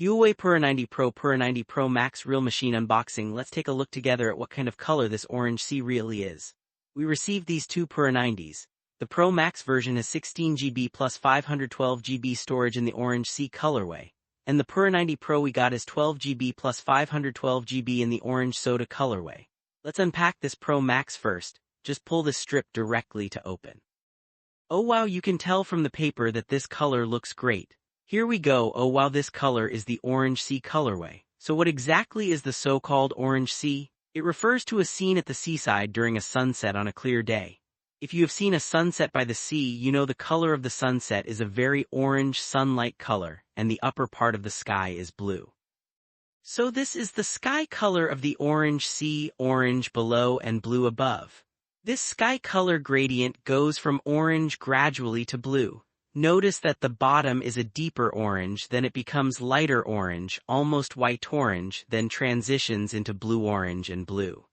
Huawei Pura 90 Pro Pura 90 Pro Max Real Machine Unboxing. Let's take a look together at what kind of color this orange sea really is. We received these two Pura 90s. The Pro Max version has 16GB plus 512GB storage in the orange sea colorway, and the Pura 90 Pro we got is 12GB plus 512GB in the orange soda colorway. Let's unpack this Pro Max first. Just pull the strip directly to open. Oh wow, you can tell from the paper that this color looks great. Here we go. Oh wow, this color is the orange sea colorway. So what exactly is the so-called orange sea? It refers to a scene at the seaside during a sunset on a clear day. If you have seen a sunset by the sea, you know the color of the sunset is a very orange sunlight color, and the upper part of the sky is blue. So this is the sky color of the orange sea, orange below and blue above. This sky color gradient goes from orange gradually to blue. Notice that the bottom is a deeper orange, then it becomes lighter orange, almost white orange, then transitions into blue-orange and blue.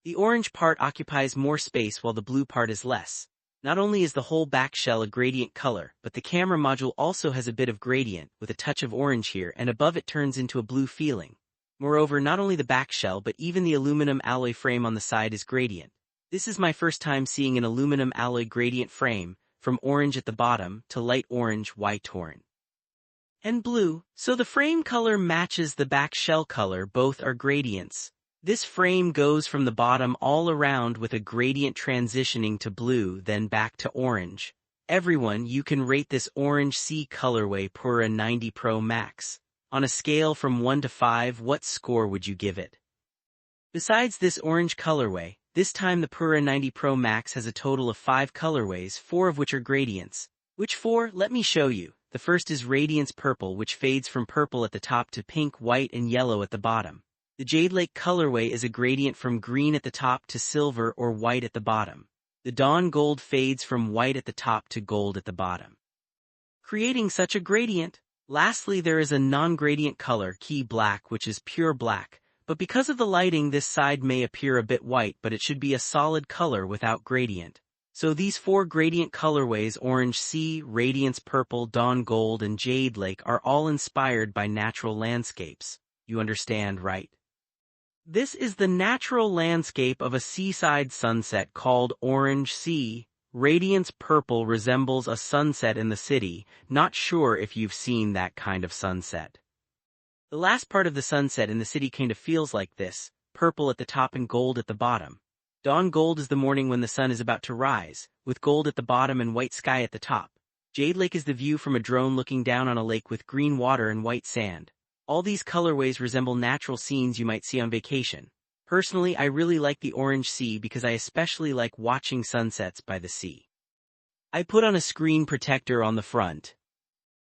The orange part occupies more space while the blue part is less. Not only is the whole back shell a gradient color, but the camera module also has a bit of gradient, with a touch of orange here, and above it turns into a blue feeling. Moreover, not only the back shell but even the aluminum alloy frame on the side is gradient. This is my first time seeing an aluminum alloy gradient frame, from orange at the bottom to light orange, white orange, and blue, so the frame color matches the back shell color. Both are gradients. This frame goes from the bottom all around with a gradient transitioning to blue, then back to orange. Everyone, you can rate this orange sea colorway Pura 90 Pro Max. On a scale from 1 to 5, what score would you give it? Besides this orange colorway, this time the Pura 90 Pro Max has a total of 5 colorways, 4 of which are gradients. Which 4? Let me show you. The first is Radiance Purple, which fades from purple at the top to pink, white, and yellow at the bottom. The Jade Lake colorway is a gradient from green at the top to silver or white at the bottom. The Dawn Gold fades from white at the top to gold at the bottom, creating such a gradient. Lastly, there is a non-gradient color, Key Black, which is pure black. But because of the lighting, this side may appear a bit white, but it should be a solid color without gradient. So these 4 gradient colorways, Orange Sea, Radiance Purple, Dawn Gold, and Jade Lake, are all inspired by natural landscapes. You understand, right? This is the natural landscape of a seaside sunset called Orange Sea. Radiance Purple resembles a sunset in the city. Not sure if you've seen that kind of sunset. The last part of the sunset in the city kind of feels like this, purple at the top and gold at the bottom. Dawn Gold is the morning when the sun is about to rise, with gold at the bottom and white sky at the top. Jade Lake is the view from a drone looking down on a lake with green water and white sand. All these colorways resemble natural scenes you might see on vacation. Personally, I really like the orange sea because I especially like watching sunsets by the sea. I put on a screen protector on the front.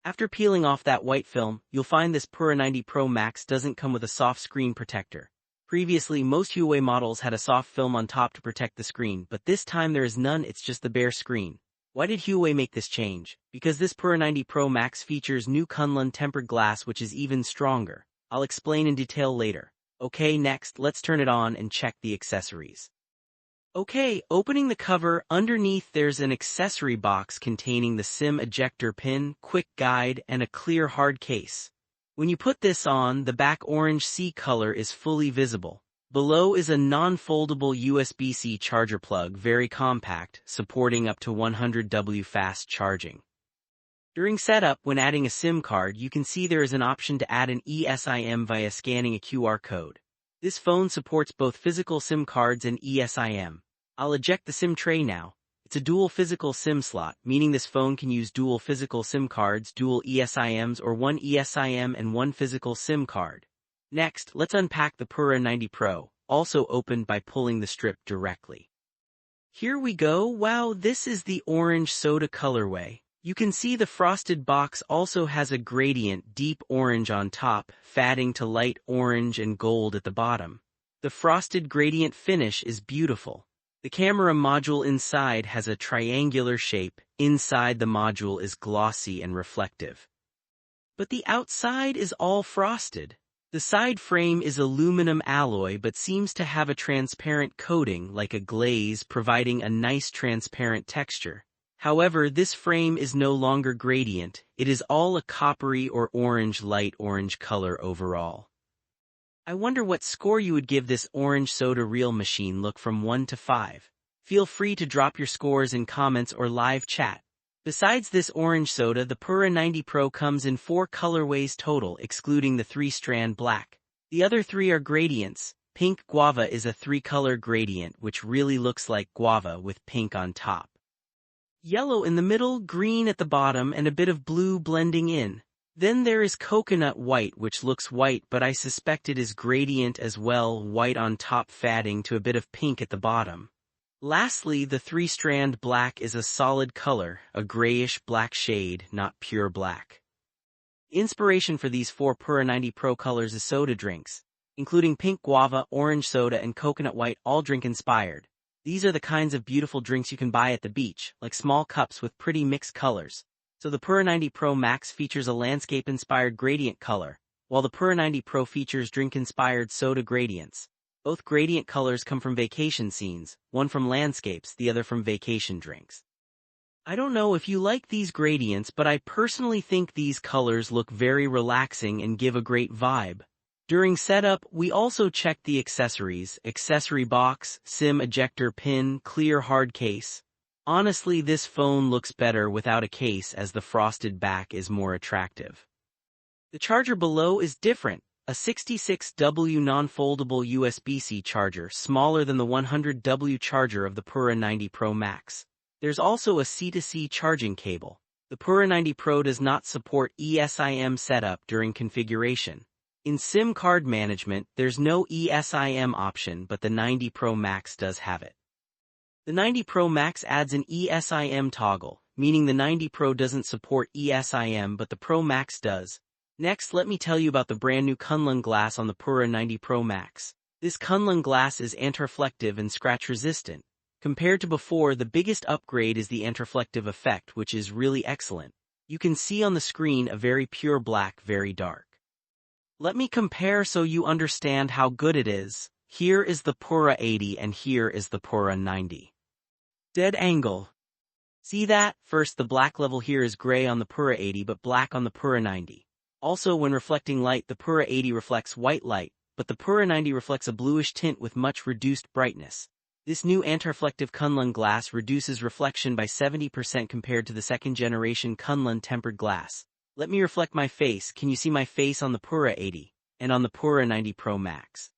After peeling off that white film, you'll find this Pura 90 Pro Max doesn't come with a soft screen protector. Previously, most Huawei models had a soft film on top to protect the screen, but this time there is none, it's just the bare screen. Why did Huawei make this change? Because this Pura 90 Pro Max features new Kunlun tempered glass, which is even stronger. I'll explain in detail later. Okay, next, let's turn it on and check the accessories. Okay, opening the cover, underneath there's an accessory box containing the SIM ejector pin, quick guide, and a clear hard case. When you put this on, the back orange sea color is fully visible. Below is a non-foldable USB-C charger plug, very compact, supporting up to 100W fast charging. During setup, when adding a SIM card, you can see there is an option to add an eSIM via scanning a QR code. This phone supports both physical SIM cards and eSIM. I'll eject the SIM tray now. It's a dual physical SIM slot, meaning this phone can use dual physical SIM cards, dual eSIMs, or one eSIM and one physical SIM card. Next, let's unpack the Pura 90 Pro, also opened by pulling the strip directly. Here we go. Wow, this is the orange soda colorway. You can see the frosted box also has a gradient, deep orange on top, fading to light orange and gold at the bottom. The frosted gradient finish is beautiful. The camera module inside has a triangular shape. Inside the module is glossy and reflective. But the outside is all frosted. The side frame is aluminum alloy but seems to have a transparent coating like a glaze, providing a nice transparent texture. However, this frame is no longer gradient, it is all a coppery or orange light orange color overall. I wonder what score you would give this orange soda reel machine look from 1 to 5. Feel free to drop your scores in comments or live chat. Besides this orange soda, the Pura 90 Pro comes in 4 colorways total, excluding the 3-strand black. The other 3 are gradients. Pink guava is a 3-color gradient which really looks like guava with pink on top. Yellow in the middle, green at the bottom, and a bit of blue blending in. Then there is coconut white, which looks white but I suspect it is gradient as well, white on top fading to a bit of pink at the bottom. Lastly, the 3-strand black is a solid color, a grayish-black shade, not pure black. Inspiration for these 4 Pura 90 Pro colors is soda drinks, including pink guava, orange soda, and coconut white, all drink-inspired. These are the kinds of beautiful drinks you can buy at the beach, like small cups with pretty mixed colors. So the Pura 90 Pro Max features a landscape-inspired gradient color, while the Pura 90 Pro features drink-inspired soda gradients. Both gradient colors come from vacation scenes, one from landscapes, the other from vacation drinks. I don't know if you like these gradients, but I personally think these colors look very relaxing and give a great vibe. During setup, we also checked the accessories, accessory box, SIM ejector pin, clear hard case. Honestly, this phone looks better without a case as the frosted back is more attractive. The charger below is different, a 66W non-foldable USB-C charger, smaller than the 100W charger of the Pura 90 Pro Max. There's also a C2C charging cable. The Pura 90 Pro does not support eSIM setup during configuration. In SIM card management, there's no eSIM option, but the 90 Pro Max does have it. The 90 Pro Max adds an eSIM toggle, meaning the 90 Pro doesn't support eSIM but the Pro Max does. Next, let me tell you about the brand new Kunlun glass on the Pura 90 Pro Max. This Kunlun glass is anti-reflective and scratch-resistant. Compared to before, the biggest upgrade is the anti-reflective effect, which is really excellent. You can see on the screen a very pure black, very dark. Let me compare so you understand how good it is. Here is the Pura 80 and here is the Pura 90. Dead angle. See that? First, the black level here is gray on the Pura 80 but black on the Pura 90. Also, when reflecting light, the Pura 80 reflects white light, but the Pura 90 reflects a bluish tint with much reduced brightness. This new anti-reflective Kunlun glass reduces reflection by 70% compared to the second-generation Kunlun tempered glass. Let me reflect my face. Can you see my face on the Pura 80 and on the Pura 90 Pro Max?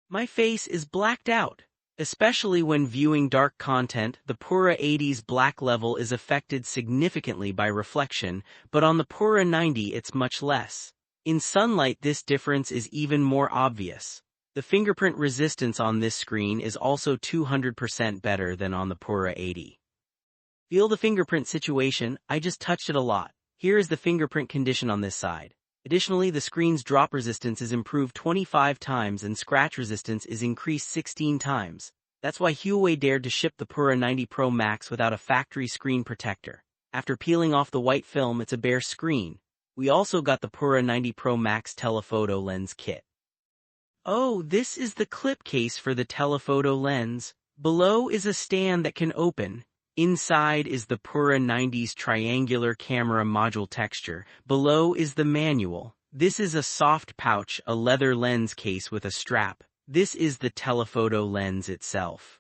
My face is blacked out. Especially when viewing dark content, the Pura 80's black level is affected significantly by reflection, but on the Pura 90 it's much less. In sunlight this difference is even more obvious. The fingerprint resistance on this screen is also 200% better than on the Pura 80. Feel the fingerprint situation, I just touched it a lot. Here is the fingerprint condition on this side. Additionally, the screen's drop resistance is improved 25 times and scratch resistance is increased 16 times. That's why Huawei dared to ship the Pura 90 Pro Max without a factory screen protector. After peeling off the white film, it's a bare screen. We also got the Pura 90 Pro Max telephoto lens kit. Oh, this is the clip case for the telephoto lens. Below is a stand that can open. Inside is the Pura 90's triangular camera module texture. Below is the manual. This is a soft pouch, a leather lens case with a strap. This is the telephoto lens itself.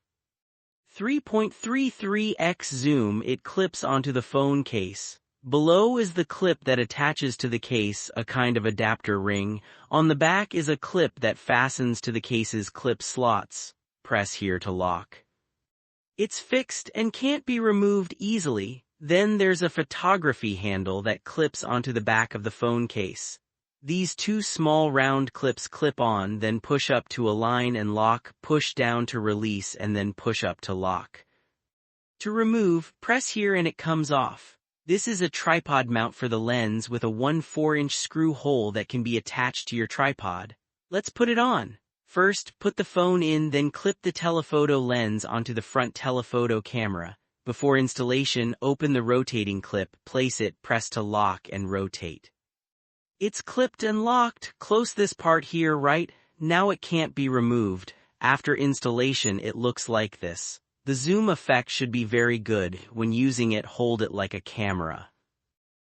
3.33x zoom, it clips onto the phone case. Below is the clip that attaches to the case, a kind of adapter ring. On the back is a clip that fastens to the case's clip slots. Press here to lock. It's fixed and can't be removed easily. Then there's a photography handle that clips onto the back of the phone case. These 2 small round clips clip on, then push up to align and lock, push down to release, and then push up to lock. To remove, press here and it comes off. This is a tripod mount for the lens with a 1/4-inch screw hole that can be attached to your tripod. Let's put it on. First, put the phone in, then clip the telephoto lens onto the front telephoto camera. Before installation, open the rotating clip, place it, press to lock and rotate. It's clipped and locked. Close this part here, right? Now it can't be removed. After installation it looks like this. The zoom effect should be very good. When using it, hold it like a camera.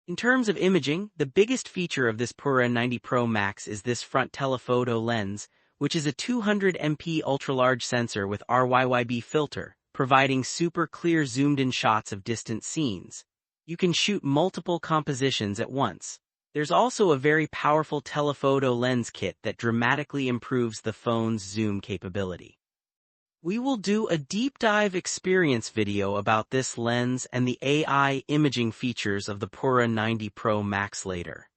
In terms of imaging, the biggest feature of this Pura 90 Pro Max is this front telephoto lens, which is a 200MP ultra-large sensor with RYYB filter, providing super clear zoomed-in shots of distant scenes. You can shoot multiple compositions at once. There's also a very powerful telephoto lens kit that dramatically improves the phone's zoom capability. We will do a deep dive experience video about this lens and the AI imaging features of the Pura 90 Pro Max later.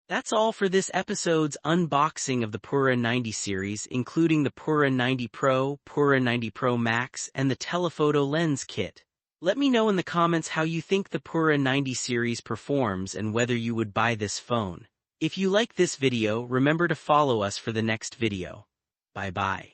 That's all for this episode's unboxing of the Pura 90 series, including the Pura 90 Pro, Pura 90 Pro Max, and the telephoto lens kit. Let me know in the comments how you think the Pura 90 series performs and whether you would buy this phone. If you like this video, remember to follow us for the next video. Bye bye.